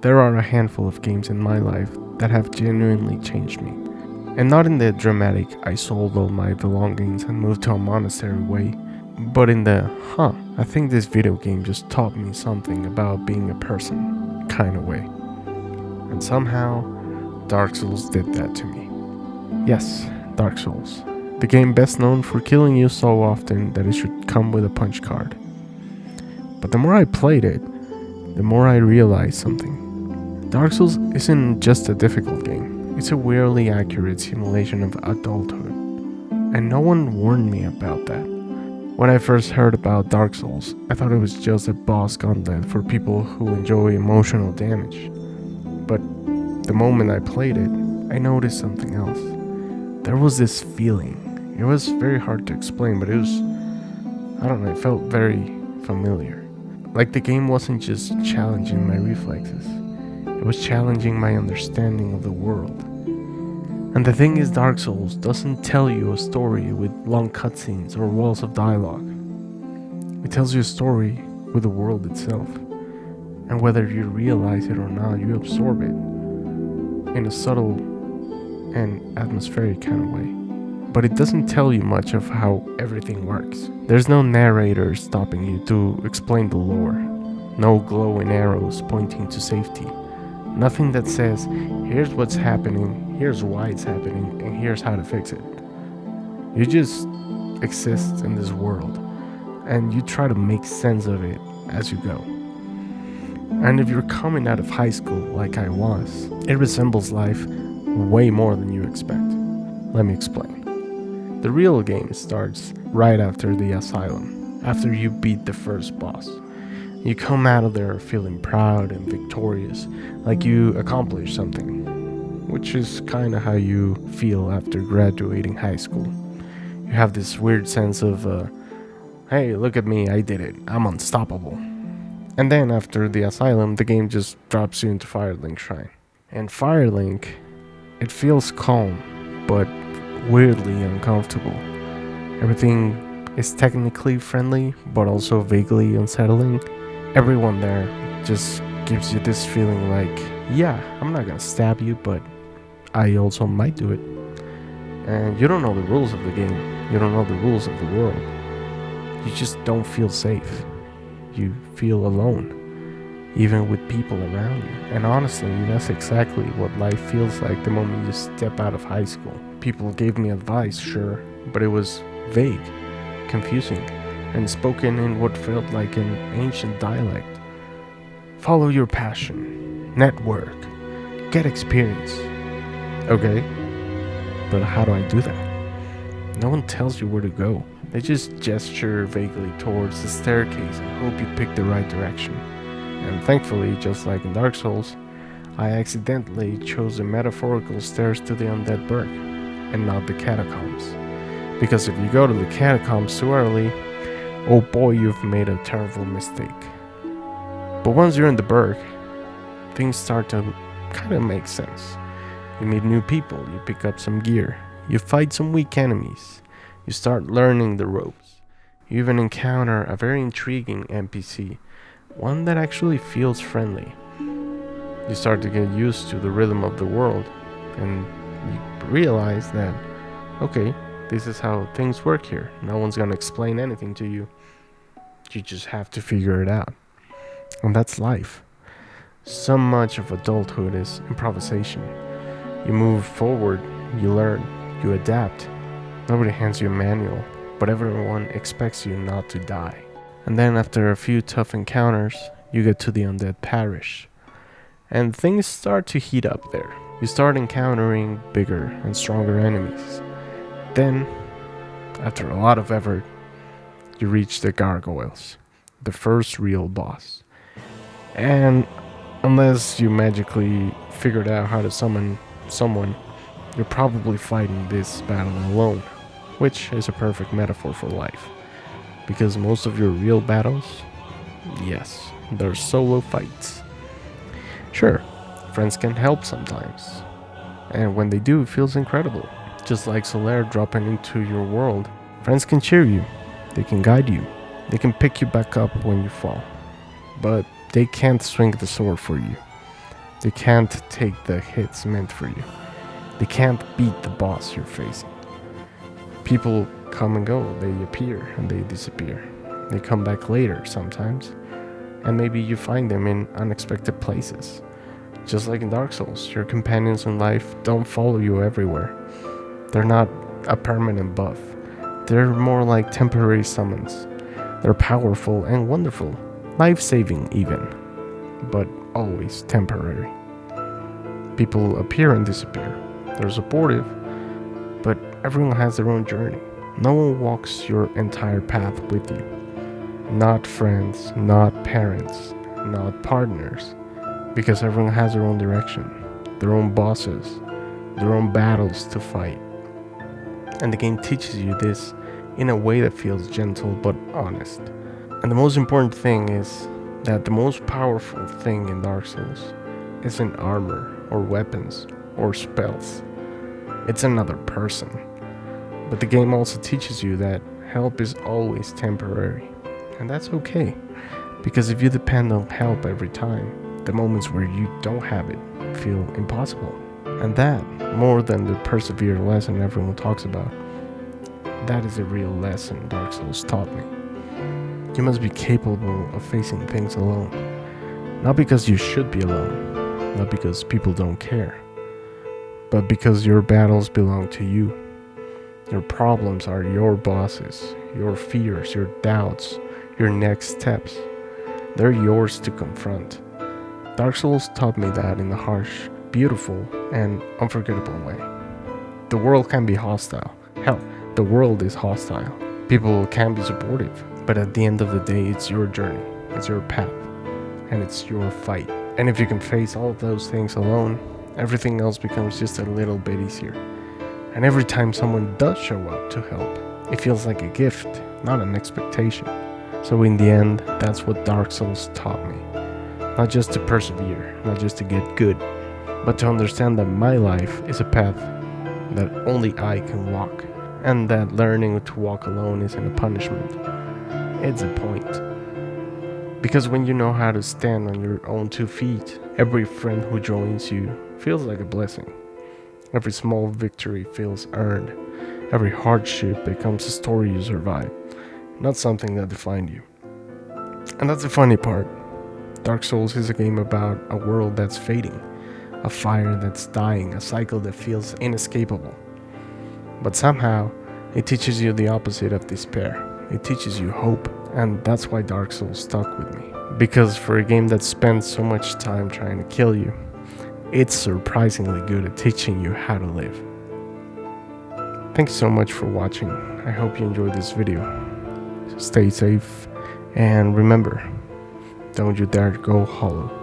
There are a handful of games in my life that have genuinely changed me. And not in the dramatic, I sold all my belongings and moved to a monastery way, but in the, I think this video game just taught me something about being a person kind of way. And somehow, Dark Souls did that to me. Yes, Dark Souls. The game best known for killing you so often that it should come with a punch card. But the more I played it, the more I realized something. Dark Souls isn't just a difficult game, it's a weirdly accurate simulation of adulthood. And no one warned me about that. When I first heard about Dark Souls, I thought it was just a boss gauntlet for people who enjoy emotional damage. But the moment I played it, I noticed something else. There was this feeling. It was very hard to explain, but it it felt very familiar. Like the game wasn't just challenging my reflexes, it was challenging my understanding of the world. And the thing is, Dark Souls doesn't tell you a story with long cutscenes or walls of dialogue. It tells you a story with the world itself. And whether you realize it or not, you absorb it in a subtle and atmospheric kind of way. But it doesn't tell you much of how everything works. There's no narrator stopping you to explain the lore, no glowing arrows pointing to safety, nothing that says, here's what's happening, here's why it's happening, and here's how to fix it. You just exist in this world, and you try to make sense of it as you go. And if you're coming out of high school like I was, it resembles life way more than you expect. Let me explain. The real game starts right after the asylum, after you beat the first boss. You come out of there feeling proud and victorious, like you accomplished something, which is kinda how you feel after graduating high school. You have this weird sense of, hey, look at me, I did it, I'm unstoppable. And then after the asylum, the game just drops you into Firelink Shrine. And Firelink, it feels calm, but weirdly uncomfortable. Everything is technically friendly, but also vaguely unsettling. Everyone there just gives you this feeling like, yeah, I'm not gonna stab you, but I also might do it. And you don't know the rules of the game, you don't know the rules of the world. You just don't feel safe. You feel alone, even with people around you. And honestly, that's exactly what life feels like the moment you step out of high school. People gave me advice, sure, but it was vague, confusing, and spoken in what felt like an ancient dialect. Follow your passion, network, get experience. Okay, but how do I do that? No one tells you where to go. They just gesture vaguely towards the staircase and hope you pick the right direction. And thankfully, just like in Dark Souls, I accidentally chose the metaphorical stairs to the undead burg, and not the catacombs. Because if you go to the catacombs too early, oh boy, you've made a terrible mistake. But once you're in the burg, things start to kind of make sense. You meet new people, you pick up some gear, you fight some weak enemies, you start learning the ropes. You even encounter a very intriguing NPC, one that actually feels friendly. You start to get used to the rhythm of the world, and you realize that, okay, this is how things work here. No one's gonna explain anything to you. You just have to figure it out. And that's life. So much of adulthood is improvisation. You move forward, you learn, you adapt. Nobody hands you a manual, but everyone expects you not to die. And then after a few tough encounters, you get to the undead parish. And things start to heat up there. You start encountering bigger and stronger enemies. Then, after a lot of effort, you reach the gargoyles, the first real boss. And unless you magically figured out how to summon someone, you're probably fighting this battle alone, which is a perfect metaphor for life. Because most of your real battles, yes, they're solo fights. Sure, friends can help sometimes, and when they do, it feels incredible. Just like Solaire dropping into your world, friends can cheer you, they can guide you, they can pick you back up when you fall, but they can't swing the sword for you. They can't take the hits meant for you. They can't beat the boss you're facing. People come and go, they appear and they disappear. They come back later sometimes, and maybe you find them in unexpected places. Just like in Dark Souls, your companions in life don't follow you everywhere. They're not a permanent buff. They're more like temporary summons. They're powerful and wonderful, life-saving even, but always temporary. People appear and disappear. They're supportive, but everyone has their own journey. No one walks your entire path with you. Not friends, not parents, not partners, because everyone has their own direction, their own bosses, their own battles to fight. And the game teaches you this in a way that feels gentle but honest. And the most important thing is that the most powerful thing in Dark Souls isn't armor or weapons or spells. It's another person. But the game also teaches you that help is always temporary. And that's okay. Because if you depend on help every time, the moments where you don't have it feel impossible. And that, more than the persevere lesson everyone talks about, that is a real lesson Dark Souls taught me. You must be capable of facing things alone. Not because you should be alone, not because people don't care, but because your battles belong to you. Your problems are your bosses, your fears, your doubts, your next steps. They're yours to confront. Dark Souls taught me that in a harsh, beautiful, and unforgettable way. The world can be hostile. Hell, the world is hostile. People can be supportive, but at the end of the day, it's your journey, it's your path, and it's your fight. And if you can face all of those things alone, everything else becomes just a little bit easier. And every time someone does show up to help, it feels like a gift, not an expectation. So in the end, that's what Dark Souls taught me. Not just to persevere, not just to get good, but to understand that my life is a path that only I can walk, and that learning to walk alone isn't a punishment. It's a point. Because when you know how to stand on your own 2 feet, every friend who joins you feels like a blessing. Every small victory feels earned. Every hardship becomes a story you survive, not something that defined you. And that's the funny part. Dark Souls is a game about a world that's fading, a fire that's dying, a cycle that feels inescapable. But somehow, it teaches you the opposite of despair. It teaches you hope, and that's why Dark Souls stuck with me. Because for a game that spends so much time trying to kill you, it's surprisingly good at teaching you how to live. Thanks so much for watching. I hope you enjoyed this video. Stay safe, and remember, don't you dare go hollow.